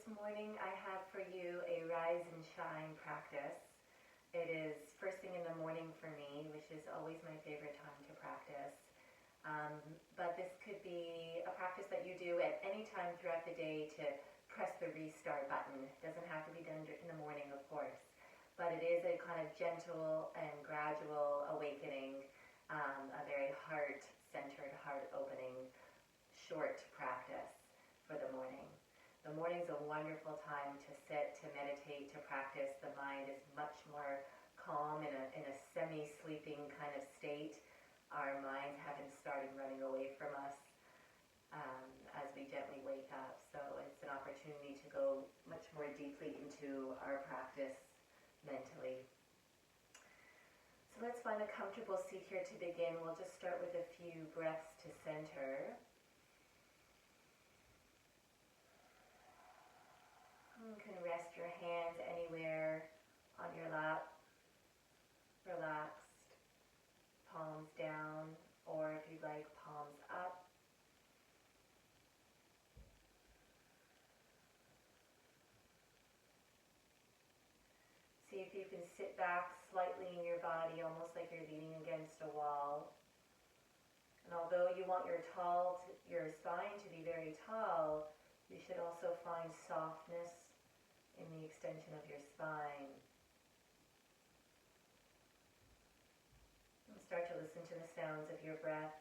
This morning I have for you a rise and shine practice. It is first thing in the morning for me, which is always my favorite time to practice. But this could be a practice that you do at any time throughout the day to press the restart button. It doesn't have to be done in the morning, of course. But it is a kind of gentle and gradual awakening, a very heart-centered, heart-opening, short practice for the morning. The morning's a wonderful time to sit, to meditate, to practice. The mind is much more calm in a semi-sleeping kind of state. Our minds haven't started running away from us as we gently wake up. So it's an opportunity to go much more deeply into our practice mentally. So let's find a comfortable seat here to begin. We'll just start with a few breaths to center. You can rest your hands anywhere on your lap, relaxed, palms down, or if you'd like, palms up. See if you can sit back slightly in your body, almost like you're leaning against a wall. And although you want your spine to be very tall, you should also find softness in the extension of your spine. And start to listen to the sounds of your breath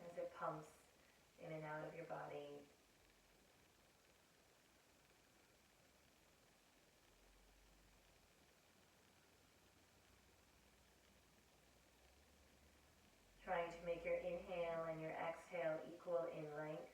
as it pumps in and out of your body. Trying to make your inhale and your exhale equal in length.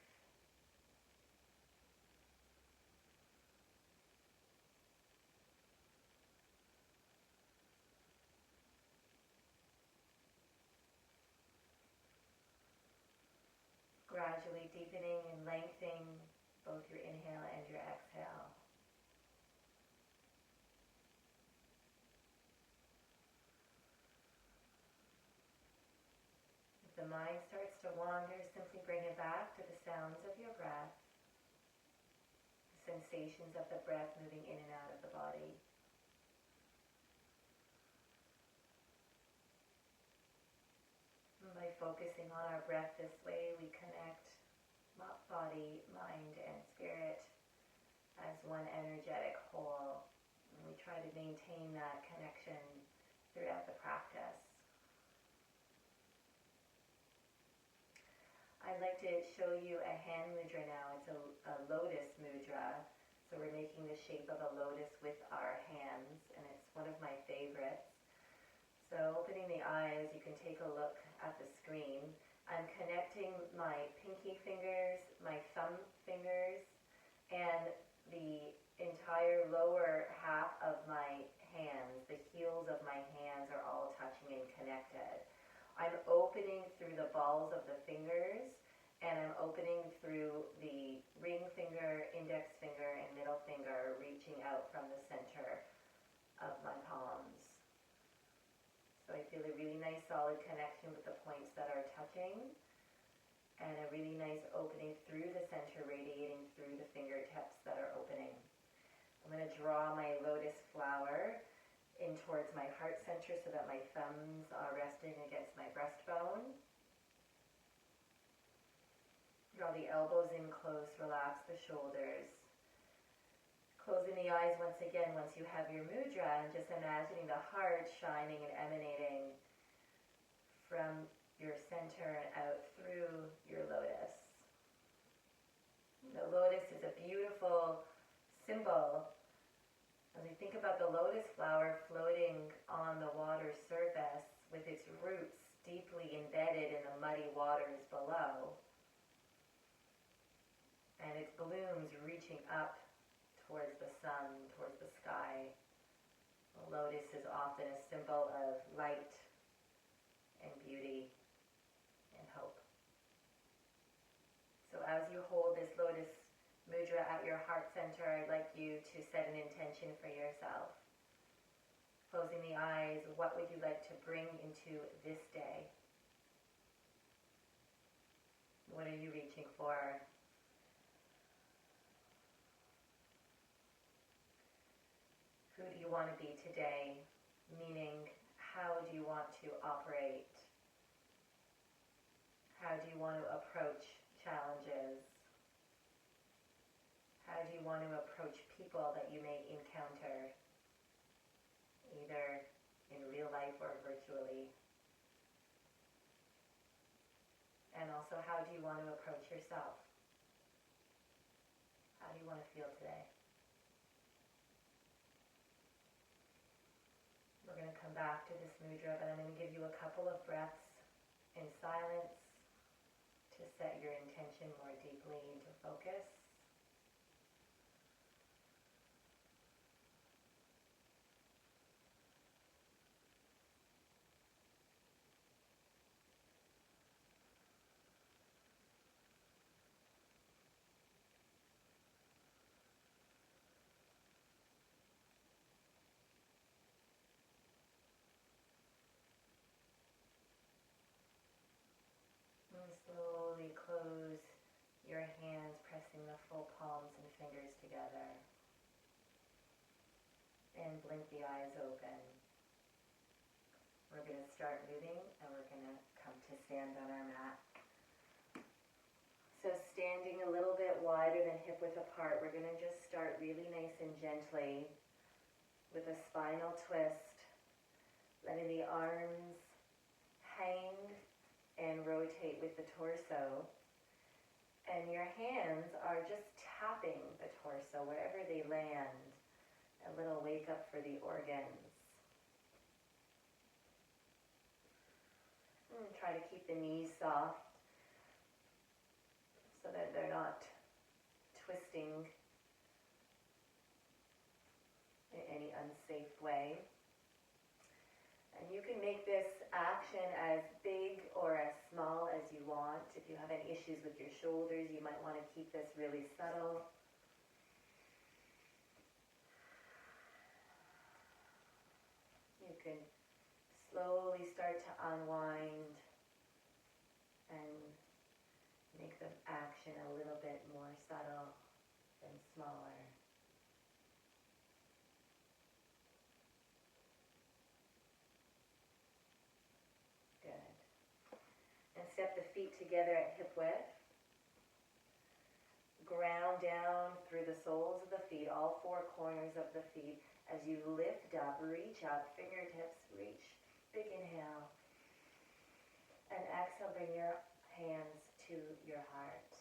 Gradually deepening and lengthening both your inhale and your exhale. If the mind starts to wander, simply bring it back to the sounds of your breath, the sensations of the breath moving in and out of the body. And by focusing on our breath this way, we connect body, mind, and spirit as one energetic whole. And we try to maintain that connection throughout the practice. I'd like to show you a hand mudra now. It's a lotus mudra. So we're making the shape of a lotus with our hands, and it's one of my favorites. So opening the eyes, you can take a look at the screen. I'm connecting my pinky fingers, my thumb fingers, and the entire lower half of my hands, the heels of my hands are all touching and connected. I'm opening through the balls of the fingers, and I'm opening through the ring finger, index finger, and middle finger, reaching out from the center of my palms. So I feel a really nice solid connection with the points that are touching, and a really nice opening through the center, radiating through the fingertips that are opening. I'm going to draw my lotus flower in towards my heart center so that my thumbs are resting against my breastbone. Draw the elbows in close, relax the shoulders. Closing the eyes once again once you have your mudra, and just imagining the heart shining and emanating from your center and out through your lotus. The lotus is a beautiful symbol. As we think about the lotus flower floating on the water surface with its roots deeply embedded in the muddy waters below, and its blooms reaching up towards the sun, towards the sky. The lotus is often a symbol of light and beauty and hope. So as you hold this lotus mudra at your heart center, I'd like you to set an intention for yourself. Closing the eyes, what would you like to bring into this day? What are you reaching for you want to be today? Meaning, how do you want to operate? How do you want to approach challenges? How do you want to approach people that you may encounter, either in real life or virtually? And also, how do you want to approach yourself? How do you want to feel today? We're going to come back to this mudra, but I'm going to give you a couple of breaths in silence to set your intention more deeply into focus. And slowly close your hands, pressing the full palms and fingers together. And blink the eyes open. We're going to start moving, and we're going to come to stand on our mat. So standing a little bit wider than hip width apart, we're going to just start really nice and gently with a spinal twist, letting the arms hang and rotate with the torso. And your hands are just tapping the torso wherever they land. A little wake up for the organs. And try to keep the knees soft so that they're not twisting in any unsafe way. And you can make this action as big or as small as you want. If you have any issues with your shoulders, you might want to keep this really subtle. You can slowly start to unwind and make the action a little bit more subtle and smaller. Good. And step the feet together at hip width. Ground down through the soles of the feet, all four corners of the feet. As you lift up, reach up, fingertips reach. Big inhale. And exhale, bring your hands to your heart.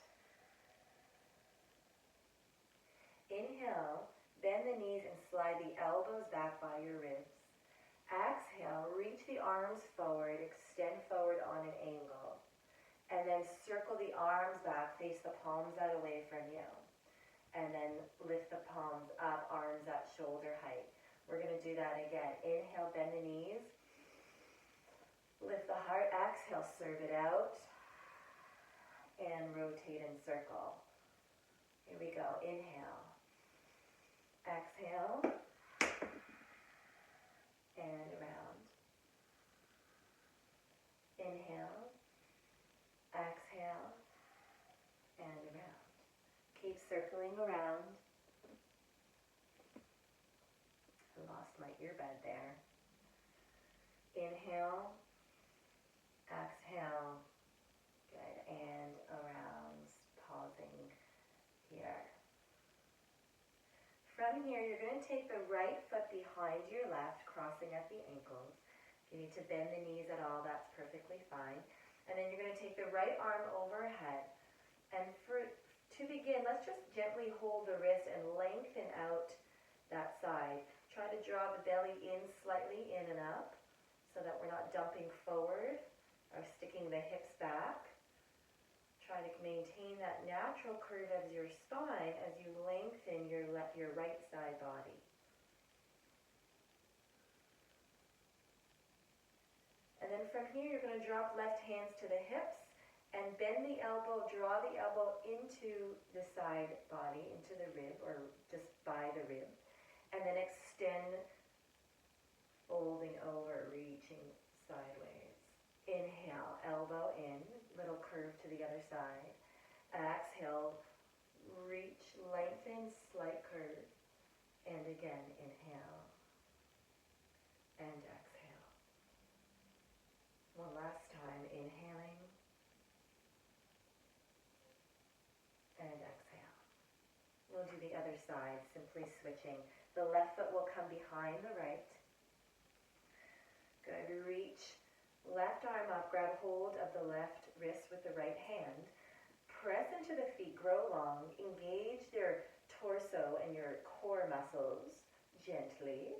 Inhale, bend the knees and slide the elbows back by your ribs. Exhale, reach the arms forward, extend forward on an angle. And then circle the arms back, face the palms out away from you. And then lift the palms up, arms at shoulder height. We're going to do that again. Inhale, bend the knees. Lift the heart. Exhale, serve it out. And rotate and circle. Here we go. Inhale. Exhale. And around. Inhale. Exhale. And around. Keep circling around. I lost my earbud there. Inhale. Exhale. Good. And around. Pausing here. From here, you're going to take the right foot behind your left, crossing at the ankles. If you need to bend the knees at all, that's perfectly fine. And then you're going to take the right arm overhead. And to begin, let's just gently hold the wrist and lengthen out that side. Try to draw the belly in slightly, in and up, so that we're not dumping forward or sticking the hips back. Try to maintain that natural curve of your spine as you lengthen your right side body. And then from here, you're going to drop left hands to the hips and bend the elbow, draw the elbow into the side body, into the rib, or just by the rib. And then extend, folding over, reaching sideways. Inhale, elbow in, little curve to the other side. Exhale, reach, lengthen, slight curve. And again, inhale. and exhale. One last time, inhaling and exhale. We'll do the other side, simply switching. The left foot will come behind the right. Good. Reach left arm up, grab hold of the left wrist with the right hand. Press into the feet, grow long, engage your torso and your core muscles gently.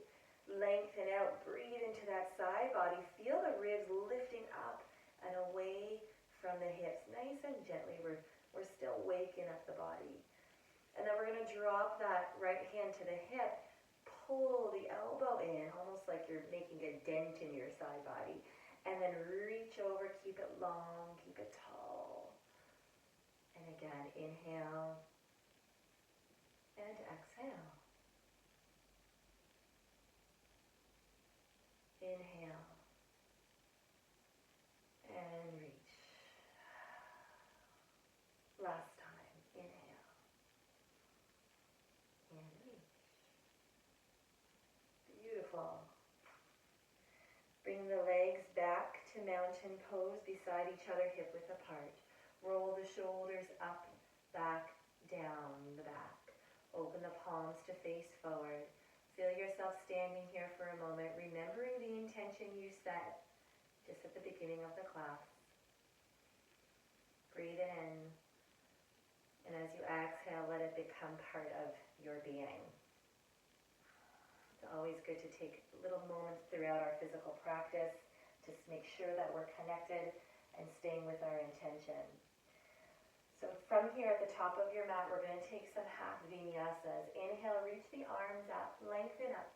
Lengthen out, breathe into that side body. Feel the ribs lifting up and away from the hips, nice and gently. We're still waking up the body. And then we're going to drop that right hand to the hip, pull the elbow in, almost like you're making a dent in your side body. And then reach over, keep it long, keep it tall. And again, inhale and exhale. Inhale and reach. Last time, inhale and reach. Beautiful. Bring the legs back to mountain pose beside each other, hip width apart. Roll the shoulders up, back, down the back. Open the palms to face forward. Feel yourself standing here for a moment, remembering the intention you set just at the beginning of the class. Breathe it in, and as you exhale, let it become part of your being. It's always good to take little moments throughout our physical practice to make sure that we're connected and staying with our intention. So from here at the top of your mat, we're going to take some half vinyasas. Inhale, reach the arms up, lengthen up.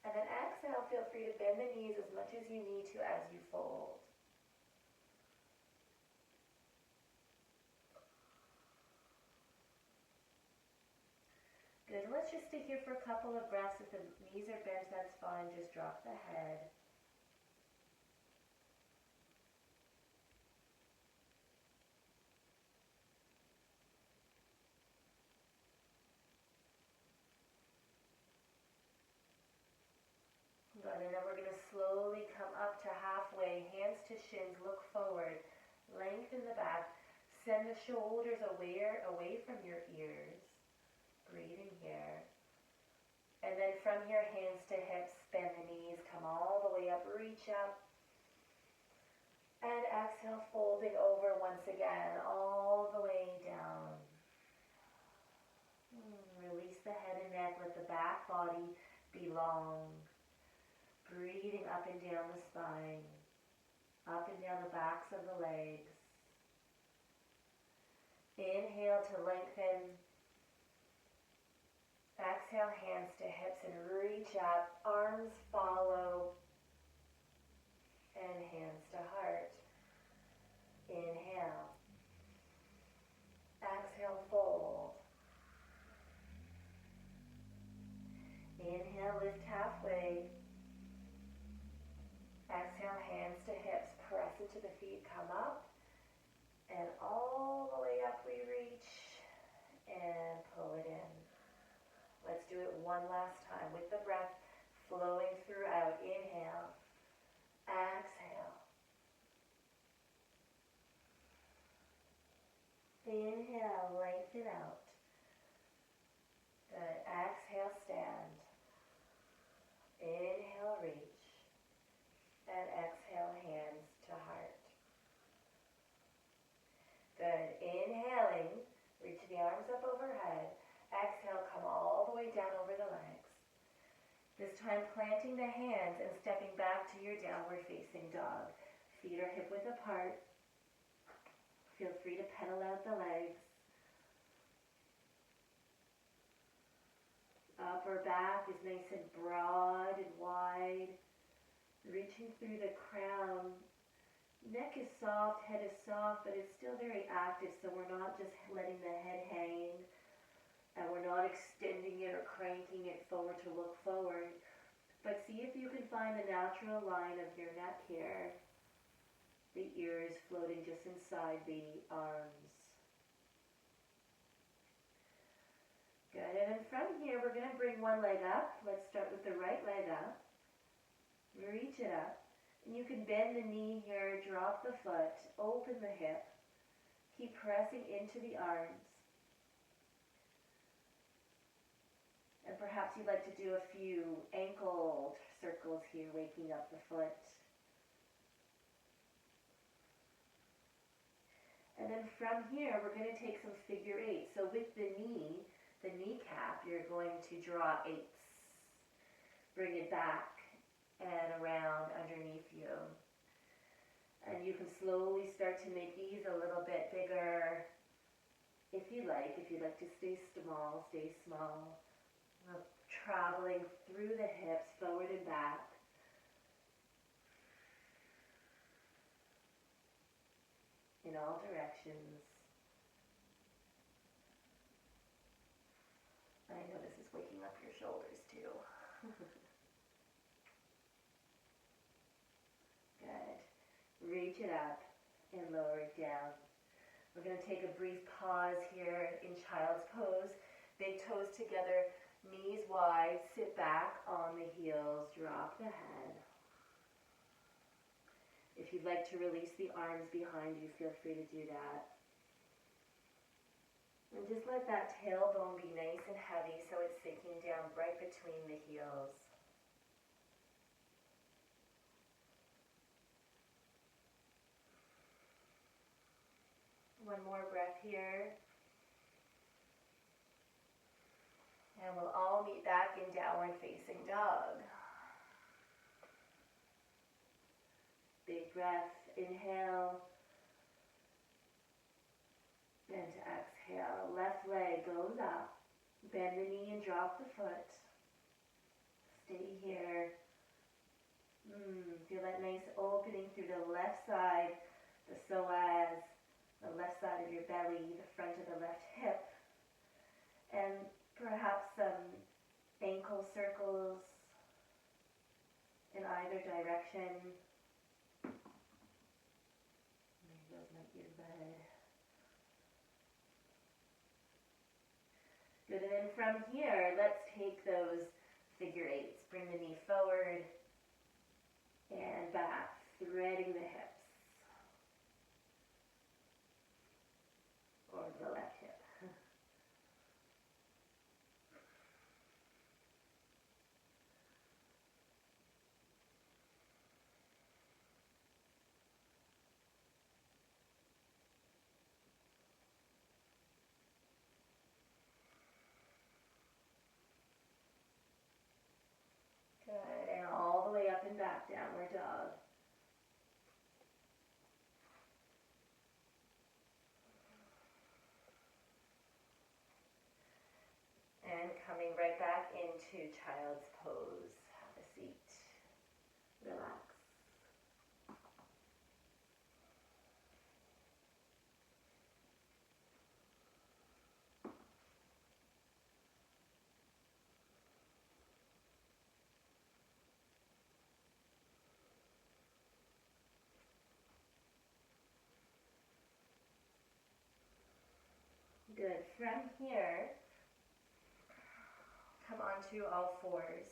And then exhale, feel free to bend the knees as much as you need to as you fold. Good, let's just stay here for a couple of breaths. If the knees are bent, that's fine, just drop the head. Good, and then we're going to slowly come up to halfway, hands to shins, look forward, lengthen the back, send the shoulders away from your ears, breathe in here, and then from here, hands to hips, bend the knees, come all the way up, reach up, and exhale, folding over once again, all the way down. Release the head and neck, let the back body be long. Breathing up and down the spine, up and down the backs of the legs. Inhale to lengthen. Exhale, hands to hips and reach up. Arms follow. And hands to heart. Inhale. Exhale, fold. Inhale, lift halfway. Exhale, hands to hips, press into the feet, come up, and all the way up we reach, and pull it in. Let's do it one last time with the breath flowing throughout. Inhale, exhale. Inhale, lengthen out. Good, exhale, stand. Inhale, reach. And exhale, hands to heart. Good. Inhaling, reach the arms up overhead. Exhale, come all the way down over the legs. This time planting the hands and stepping back to your downward facing dog. Feet are hip width apart. Feel free to pedal out the legs. Upper back is nice and broad and wide. Reaching through the crown. Neck is soft, head is soft, but it's still very active, so we're not just letting the head hang, and we're not extending it or cranking it forward to look forward. But see if you can find the natural line of your neck here. The ears floating just inside the arms. Good, and then from here we're going to bring one leg up. Let's start with the right leg up. Reach it up. And you can bend the knee here, drop the foot, open the hip. Keep pressing into the arms. And perhaps you'd like to do a few ankle circles here, waking up the foot. And then from here, we're going to take some figure eights. So with the knee, the kneecap, you're going to draw eights. Bring it back and around underneath you. And you can slowly start to make these a little bit bigger if you like. If you'd like to stay small, stay small. Traveling through the hips, forward and back. In all directions. I know this is waking up your shoulders too. Good. Reach it up and lower it down. We're going to take a brief pause here in child's pose. Big toes together, knees wide, sit back on the heels, drop the head. If you'd like to release the arms behind you, feel free to do that. And just let that tailbone be nice and heavy so it's sinking down right between the heels. One more breath here. And we'll all meet back in downward facing dog. Big breath, inhale. And exhale. Left leg goes up. Bend the knee and drop the foot. Stay here. Feel that nice opening through the left side, the psoas, the left side of your belly, the front of the left hip. And perhaps some ankle circles in either direction. There goes my earbud. Good, and then from here, let's take those figure eights. Bring the knee forward and back, threading the hips. Or the left hip. Good, and all the way up and back, downward dog. And coming right back into child's pose. Have a seat. Relax. Good. From here, come onto all fours.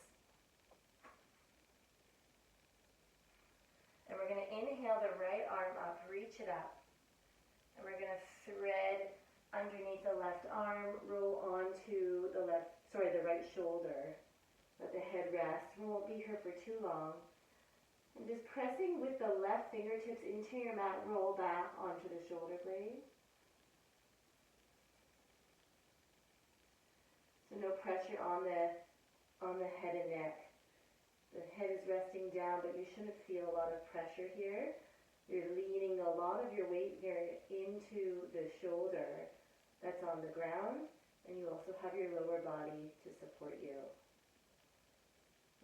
And we're going to inhale the right arm up, reach it up. And we're going to thread underneath the left arm, roll onto the right shoulder. Let the head rest. We won't be here for too long. And just pressing with the left fingertips into your mat, roll back onto the shoulder blades. So no pressure on the head and neck. The head is resting down, but you shouldn't feel a lot of pressure here. You're leaning a lot of your weight here into the shoulder that's on the ground, and you also have your lower body to support you.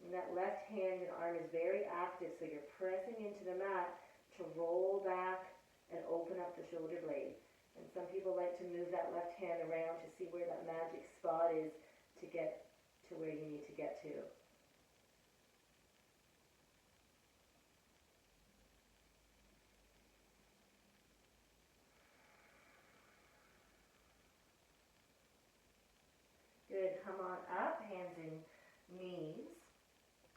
And that left hand and arm is very active, so you're pressing into the mat to roll back and open up the shoulder blade. And some people like to move that left hand around to see where that magic spot is to get to where you need to get to. Good, come on up, hands and knees.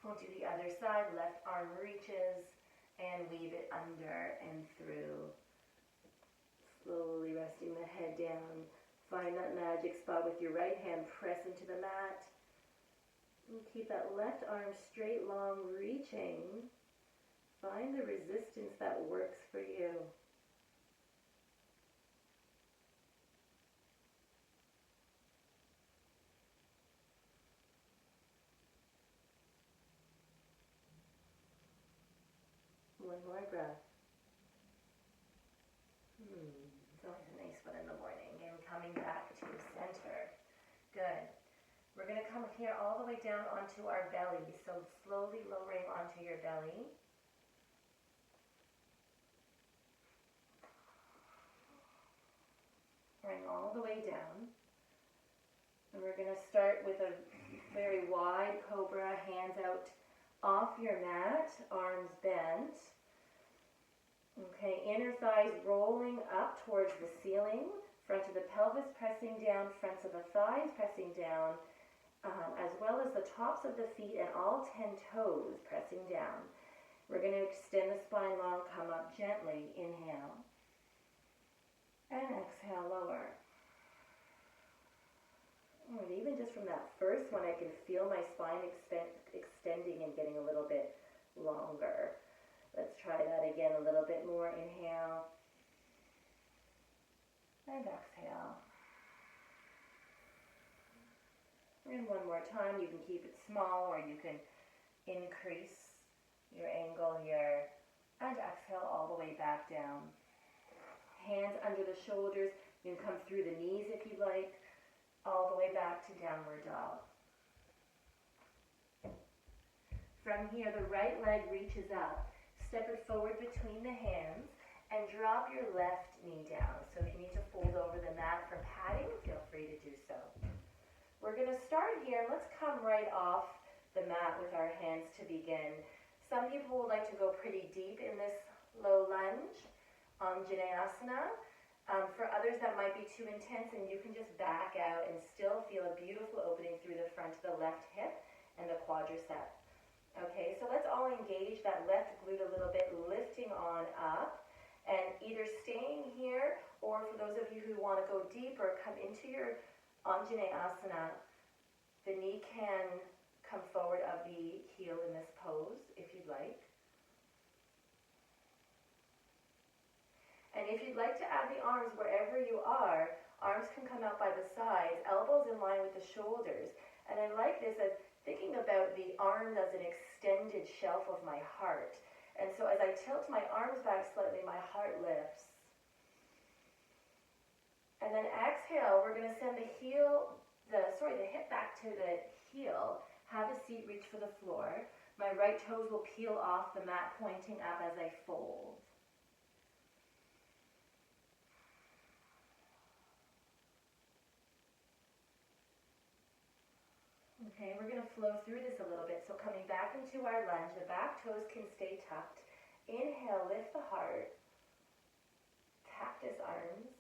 We'll do the other side. Left arm reaches and weave it under and through. Slowly resting the head down. Find that magic spot with your right hand. Press into the mat. And keep that left arm straight, long, reaching. Find the resistance that works for you. One more breath. It's always a nice one in the morning. And coming back to center. Good. We're going to come here all the way down onto our belly. So slowly lowering onto your belly. Bring all the way down. And we're going to start with a very wide cobra, hands out off your mat, arms bent. Okay, inner thighs rolling up towards the ceiling, front of the pelvis pressing down, fronts of the thighs pressing down, as well as the tops of the feet and all 10 toes pressing down. We're going to extend the spine long, come up gently, inhale, and exhale, lower. And even just from that first one, I can feel my spine extending and getting a little bit longer. Let's try that again a little bit more. Inhale and exhale. And one more time. You can keep it small or you can increase your angle here. And exhale all the way back down. Hands under the shoulders. You can come through the knees if you like. All the way back to downward dog. From here, the right leg reaches up. Step it forward between the hands and drop your left knee down. So if you need to fold over the mat for padding, feel free to do so. We're going to start here. Let's come right off the mat with our hands to begin. Some people would like to go pretty deep in this low lunge, Janayasana. For others, that might be too intense, and you can just back out and still feel a beautiful opening through the front of the left hip and the quadricep. Okay, so let's all engage that left glute a little bit, lifting on up, and either staying here, or for those of you who want to go deeper, come into your Anjaneyasana. The knee can come forward of the heel in this pose, if you'd like. And if you'd like to add the arms wherever you are, arms can come out by the sides, elbows in line with the shoulders. And I like this as thinking about the arms as an extended shelf of my heart. And so as I tilt my arms back slightly, my heart lifts. And then exhale, we're going to send the hip back to the heel. Have a seat, reach for the floor. My right toes will peel off the mat, pointing up as I fold. Okay, we're going to flow through this a little bit. So coming back into our lunge, the back toes can stay tucked. Inhale, lift the heart. Cactus arms.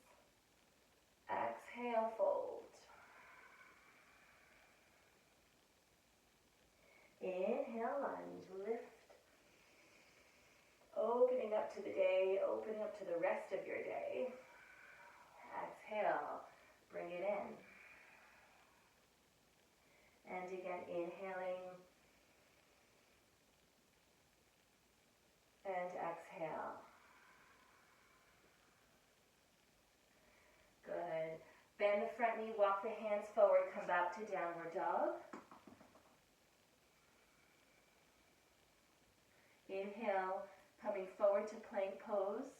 Exhale, fold. Inhale, lunge, lift. Opening up to the day, opening up to the rest of your day. Exhale, bring it in. And again, inhaling and exhale. Good. Bend the front knee, walk the hands forward, come back to downward dog. Inhale, coming forward to plank pose.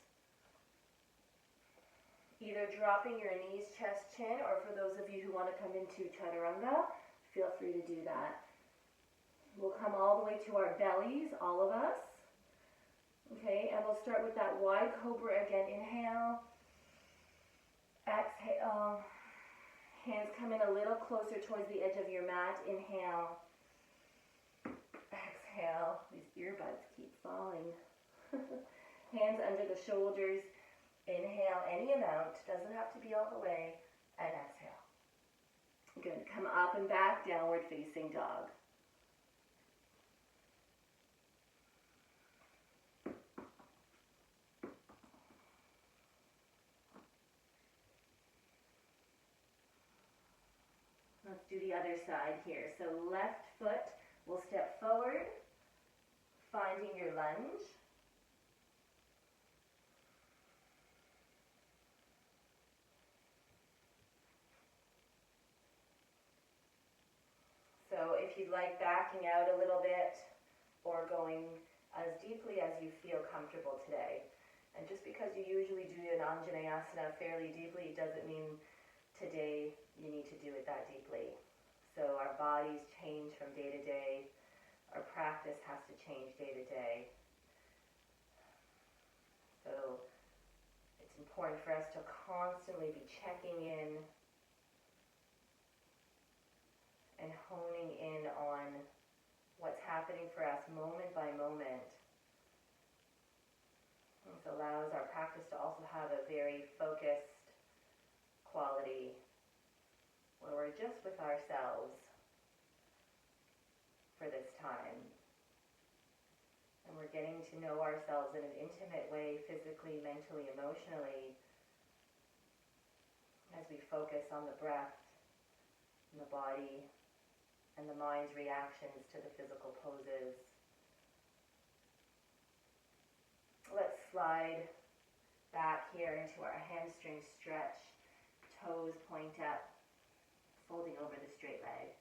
Either dropping your knees, chest, chin, or for those of you who want to come into chaturanga, feel free to do that. We'll come all the way to our bellies, all of us. Okay, and we'll start with that wide cobra again. Inhale. Exhale. Hands come in a little closer towards the edge of your mat. Inhale. Exhale. These earbuds keep falling. Hands under the shoulders. Inhale any amount. Doesn't have to be all the way. And exhale. Good. Come up and back, downward facing dog. Let's do the other side here. So left foot will step forward, finding your lunge. So if you'd like backing out a little bit or going as deeply as you feel comfortable today. And just because you usually do an Anjaneyasana fairly deeply doesn't mean today you need to do it that deeply. So our bodies change from day to day. Our practice has to change day to day. So it's important for us to constantly be checking in and honing in on what's happening for us moment by moment. This allows our practice to also have a very focused quality where we're just with ourselves for this time. And we're getting to know ourselves in an intimate way, physically, mentally, emotionally, as we focus on the breath and the body and the mind's reactions to the physical poses. Let's slide back here into our hamstring stretch. Toes point up, folding over the straight leg.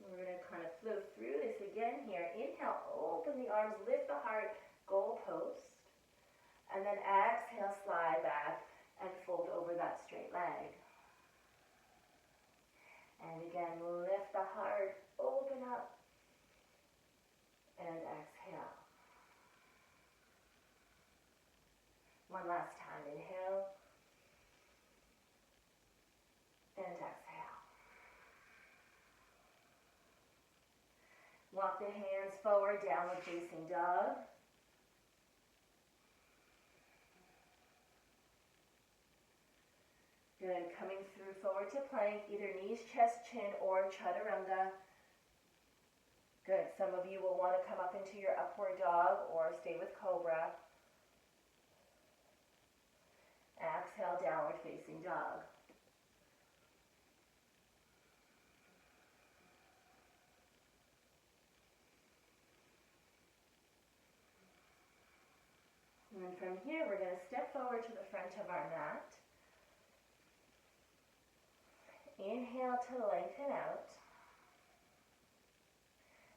We're going to kind of flow through this again here. Inhale, open the arms, lift the heart, goalpost. And then exhale, slide back and fold over that straight leg. And again, lift the heart, open up, and exhale. One last time, inhale, and exhale. Walk the hands forward, downward facing dog. Good, coming through forward to plank, either knees, chest, chin, or chaturanga. Good, some of you will want to come up into your upward dog or stay with cobra. Exhale, downward facing dog. And then from here, we're going to step forward to the front of our mat. Inhale to lengthen out.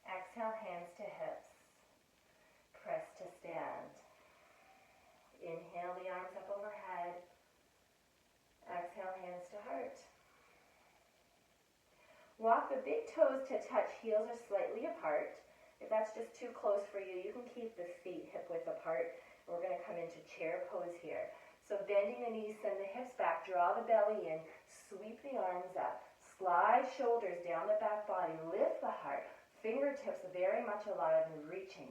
Exhale, hands to hips. Press to stand. Inhale, the arms up overhead. Exhale, hands to heart. Walk the big toes to touch, heels are slightly apart. If that's just too close for you, you can keep the feet hip width apart. We're going to come into chair pose here. So bending the knees, send the hips back, draw the belly in, sweep the arms up, slide shoulders down the back body, lift the heart, fingertips very much alive and reaching.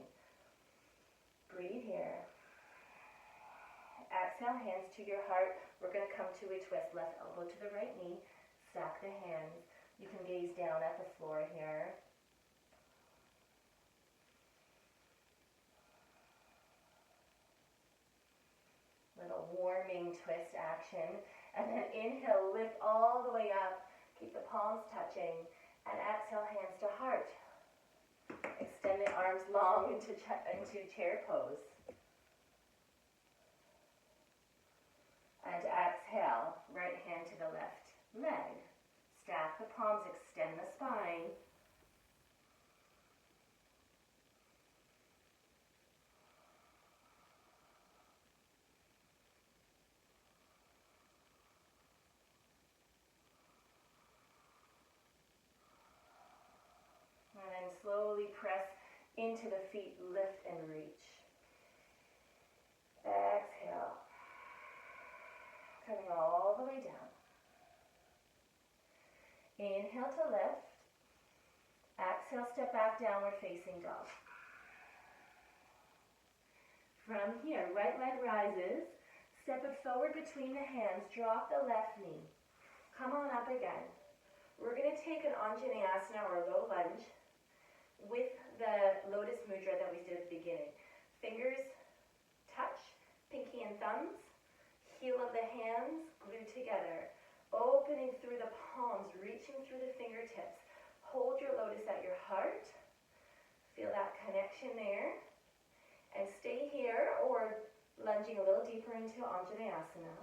Breathe here. Exhale, hands to your heart. We're going to come to a twist, left elbow to the right knee, stack the hands. You can gaze down at the floor here. Little warming twist action. And then inhale, lift all the way up. Keep the palms touching. And exhale, hands to heart. Extend the arms long into chair pose. And exhale, right hand to the left leg. Stack the palms, extend the spine. And then slowly press into the feet, lift and reach. Exhale. Coming all the way down. Inhale to lift. Exhale, step back, downward facing dog. From here, right leg rises, Step it forward between the hands, drop the left knee. Come on up again. We're going to take an Anjaneyasana or low lunge with the lotus mudra that we did at the beginning. Fingers touch, pinky and thumbs, heel of the hands glued together, opening through the palms, reaching through the fingertips. Hold your lotus at your heart. Feel that connection there. And stay here or lunging a little deeper into Anjaneyasana.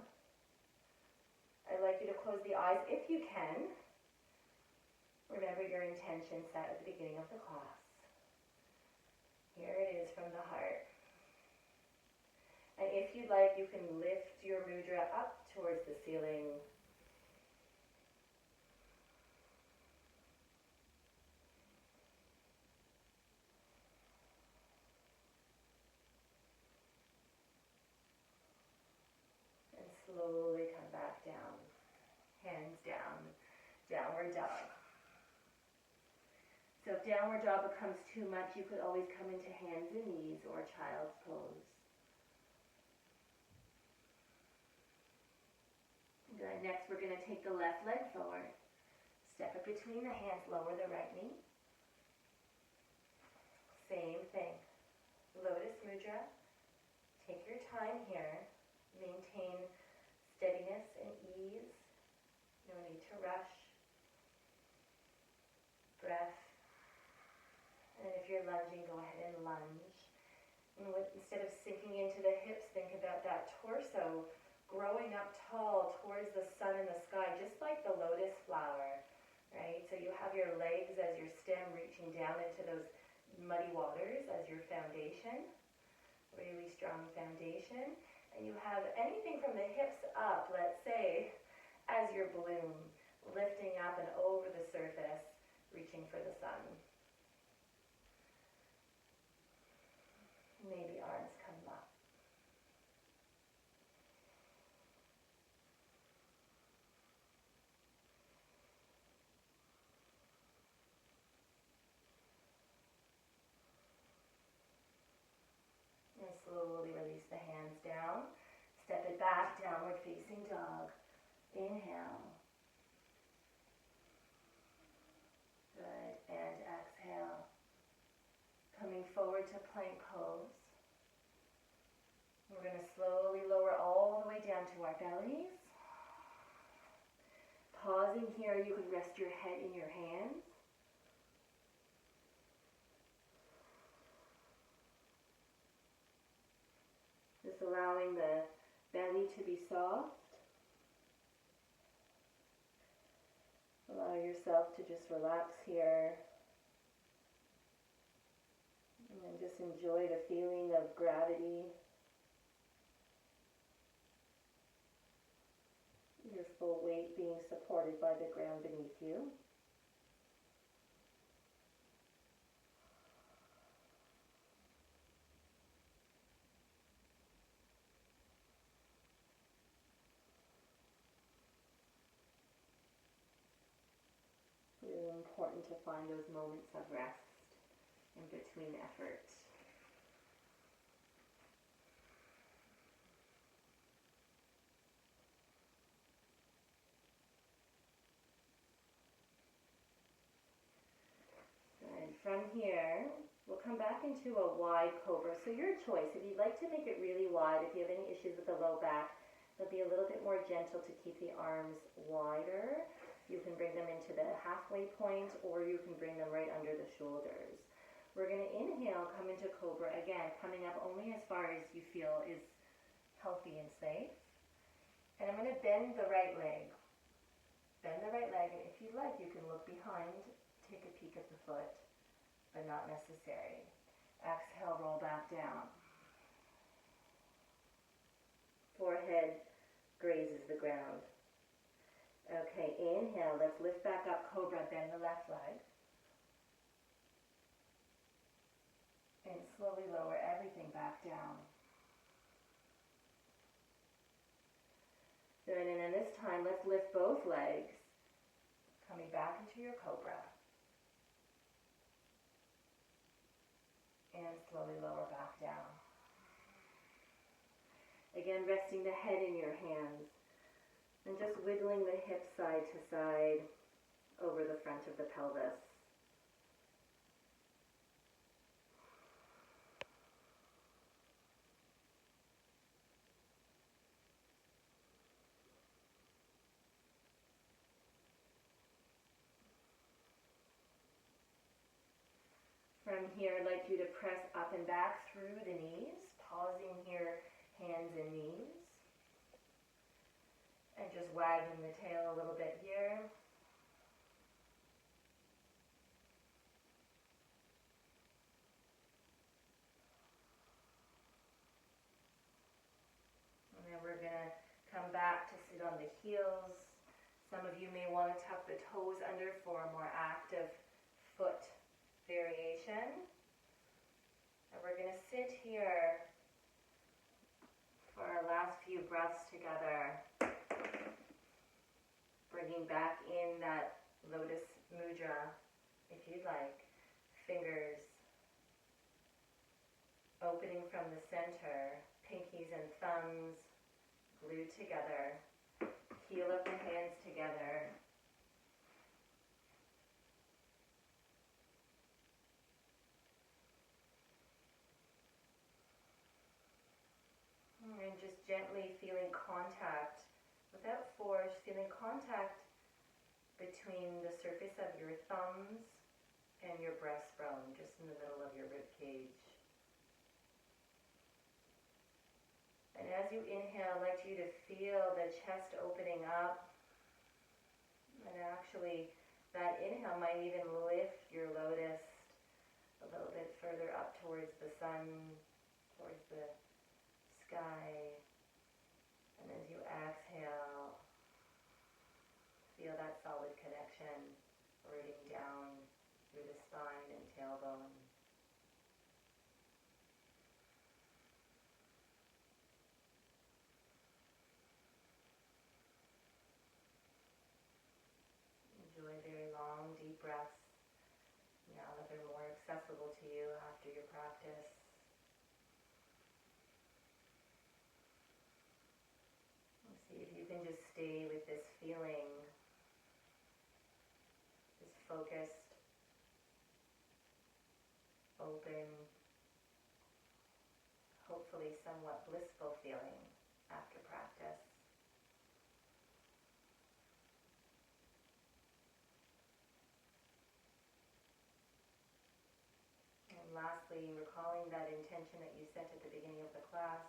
I'd like you to close the eyes if you can. Remember your intention set at the beginning of the class. Here it is from the heart. And if you'd like, you can lift your mudra up towards the ceiling. And slowly come back down. Hands down. Downward dog. So if downward dog becomes too much, you could always come into hands and knees or child's pose. Good. Next, we're going to take the left leg forward. Step it between the hands, lower the right knee. Same thing. Lotus mudra. Take your time here. Maintain steadiness and ease. No need to rush. Breath. And if you're lunging, go ahead and lunge. And instead of sinking into the hips, think about that torso growing up tall towards the sun and the sky, just like the lotus flower, right? So you have your legs as your stem reaching down into those muddy waters as your foundation, really strong foundation. And you have anything from the hips up, let's say, as your bloom, lifting up and over the surface, reaching for the sun. Maybe arms come up. And slowly release the hands down. Step it back, downward facing dog. Inhale. Good. And exhale. Coming forward to plank pose. We're going to slowly lower all the way down to our bellies. Pausing here, you can rest your head in your hands. Just allowing the belly to be soft. Allow yourself to just relax here. And just enjoy the feeling of gravity. Your full weight being supported by the ground beneath you. Really important to find those moments of rest in between effort. And from here, we'll come back into a wide cobra. So your choice, if you'd like to make it really wide, if you have any issues with the low back, they'll be a little bit more gentle to keep the arms wider. You can bring them into the halfway point, or you can bring them right under the shoulders. We're going to inhale, come into cobra, again, coming up only as far as you feel is healthy and safe. And I'm going to bend the right leg. Bend the right leg, and if you like, you can look behind, take a peek at the foot, but not necessary. Exhale, roll back down. Forehead grazes the ground. Okay, inhale, let's lift back up, cobra, bend the left leg. And slowly lower everything back down. Good, and then this time, let's lift both legs, coming back into your cobra. And slowly lower back down. Again, resting the head in your hands and just wiggling the hips side to side over the front of the pelvis. From here, I'd like you to press up and back through the knees, pausing here, hands and knees. And just wagging the tail a little bit here. And then we're going to come back to sit on the heels. Some of you may want to tuck the toes under for a more active foot variation. And we're going to sit here for our last few breaths together. Bringing back in that lotus mudra, if you'd like. Fingers opening from the center, pinkies and thumbs glued together. Heel of the hands together. And just gently feeling contact, without force, feeling contact between the surface of your thumbs and your breastbone, just in the middle of your rib cage. And as you inhale, I'd like you to feel the chest opening up. And actually, that inhale might even lift your lotus a little bit further up towards the sun, towards the sky. And as you exhale, feel that solid connection rooting down through the spine and tailbone. Enjoy very long, deep breaths now that they're more accessible to you after your practice. And see if you can just stay with this feeling, this focused, open, hopefully somewhat blissful feeling after practice. And lastly, recalling that intention that you set at the beginning of the class.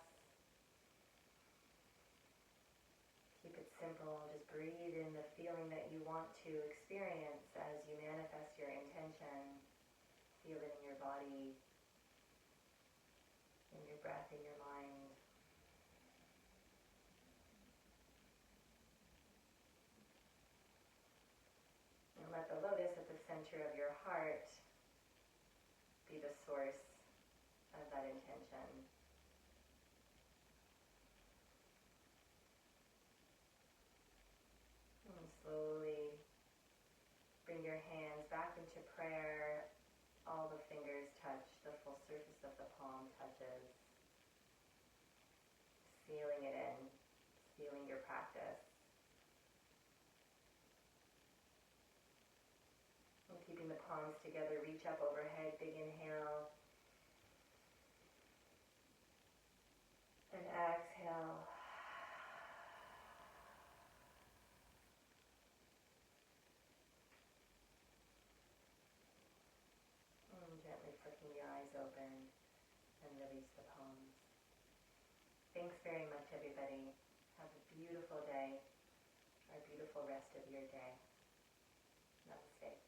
Keep it simple. Just breathe in the feeling that you want to experience as you manifest your intention. Feel it in your body, in your breath, in your mind. And let the lotus at the center of your heart be the source of that intention. And slowly bring your hands back into prayer. All the fingers touch, the full surface of the palm touches. Sealing it in, sealing your practice. And keeping the palms together, reach up overhead, big inhale. And exhale. And gently flicking your eyes open and release the palms. Thanks very much, everybody. Have a beautiful day, or a beautiful rest of your day. Namaste.